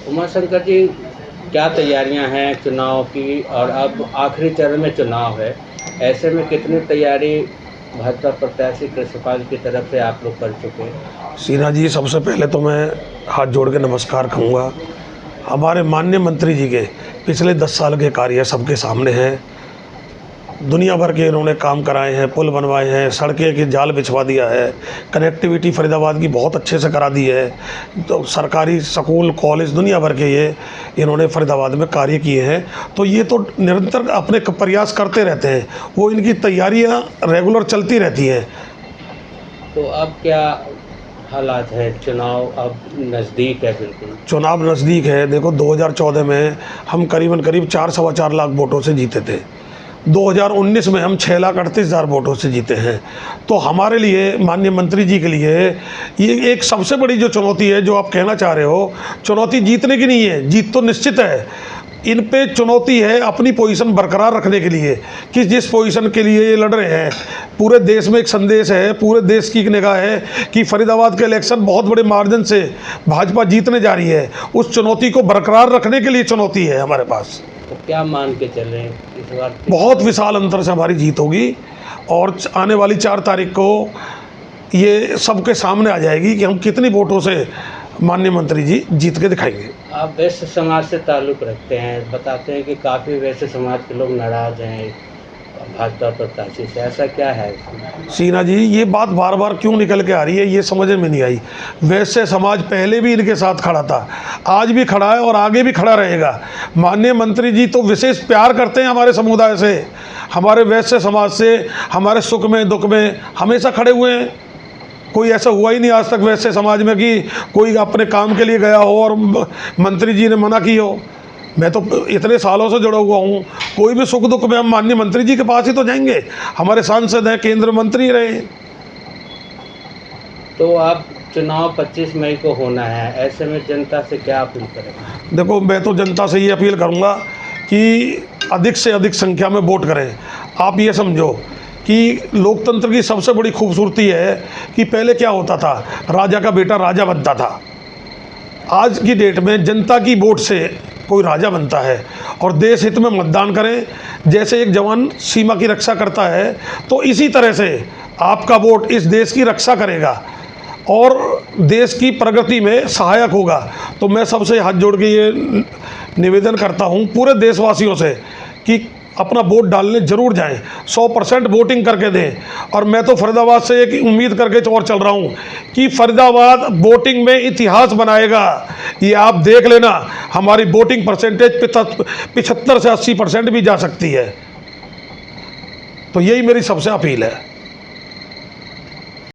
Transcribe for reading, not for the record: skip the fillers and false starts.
उमाशंकर जी, क्या तैयारियां हैं चुनाव की, और अब आखिरी चरण में चुनाव है, ऐसे में कितनी तैयारी भाजपा प्रत्याशी कृष्णपाल की तरफ से आप लोग कर चुके हैं? सीना जी, सबसे पहले तो मैं हाथ जोड़ के नमस्कार कहूँगा। हमारे माननीय मंत्री जी के पिछले 10 साल के कार्य सबके सामने हैं। दुनिया भर के इन्होंने काम कराए हैं, पुल बनवाए हैं, सड़कें के जाल बिछवा दिया है, कनेक्टिविटी फरीदाबाद की बहुत अच्छे से करा दी है। तो सरकारी स्कूल कॉलेज दुनिया भर के ये इन्होंने फरीदाबाद में कार्य किए हैं। तो ये तो निरंतर अपने प्रयास करते रहते हैं, वो इनकी तैयारियां रेगुलर चलती रहती हैं। तो अब क्या हालात है? चुनाव अब नज़दीक है, बिल्कुल चुनाव नज़दीक है। देखो, 2014 में हम करीब 4 सवा 4 लाख वोटों से जीते थे। 2019 में हम 6,38,000 वोटों से जीते हैं। तो हमारे लिए, माननीय मंत्री जी के लिए, ये एक सबसे बड़ी जो चुनौती है, जो आप कहना चाह रहे हो, चुनौती जीतने की नहीं है, जीत तो निश्चित है। इन पे चुनौती है अपनी पोजीशन बरकरार रखने के लिए, कि जिस पोजीशन के लिए ये लड़ रहे हैं। पूरे देश में एक संदेश है, पूरे देश की एक निगाह है कि फरीदाबाद के इलेक्शन बहुत बड़े मार्जिन से भाजपा जीतने जा रही है। उस चुनौती को बरकरार रखने के लिए चुनौती है हमारे पास। तो क्या मान के चल रहे हैं इस बार? बहुत विशाल अंतर से हमारी जीत होगी, और आने वाली 4 तारीख को ये सबके सामने आ जाएगी कि हम कितनी वोटों से माननीय मंत्री जी जीत के दिखाएंगे। आप वैश्य समाज से ताल्लुक़ रखते हैं, बताते हैं कि काफ़ी वैश्य समाज के लोग नाराज़ हैं भाजपा प्रत्याशी से, ऐसा क्या है? सीना जी, ये बात बार बार क्यों निकल के आ रही है, ये समझ में नहीं आई। वैश्य समाज पहले भी इनके साथ खड़ा था, आज भी खड़ा है और आगे भी खड़ा रहेगा। माननीय मंत्री जी तो विशेष प्यार करते हैं हमारे समुदाय से, हमारे वैश्य समाज से, हमारे सुख में दुख में हमेशा खड़े हुए हैं। कोई ऐसा हुआ ही नहीं आज तक वैश्य समाज में कि कोई अपने काम के लिए गया हो और मंत्री जी ने मना की हो। मैं तो इतने सालों से जुड़ा हुआ हूँ, कोई भी सुख दुख में हम माननीय मंत्री जी के पास ही तो जाएंगे। हमारे सांसद हैं, केंद्र मंत्री रहे। तो आप चुनाव 25 मई को होना है, ऐसे में जनता से क्या अपील करेंगे? देखो, मैं तो जनता से ये अपील करूँगा कि अधिक से अधिक संख्या में वोट करें। आप ये समझो कि लोकतंत्र की सबसे बड़ी खूबसूरती है कि पहले क्या होता था, राजा का बेटा राजा बनता था। आज की डेट में जनता की वोट से कोई राजा बनता है। और देश हित में मतदान करें। जैसे एक जवान सीमा की रक्षा करता है, तो इसी तरह से आपका वोट इस देश की रक्षा करेगा और देश की प्रगति में सहायक होगा। तो मैं सबसे हाथ जोड़ के ये निवेदन करता हूँ पूरे देशवासियों से कि अपना वोट डालने जरूर जाएं, 100% वोटिंग करके दें। और मैं तो फरीदाबाद से एक उम्मीद करके और चल रहा हूं कि फरीदाबाद वोटिंग में इतिहास बनाएगा। ये आप देख लेना, हमारी वोटिंग परसेंटेज 75 से 80% भी जा सकती है। तो यही मेरी सबसे अपील है।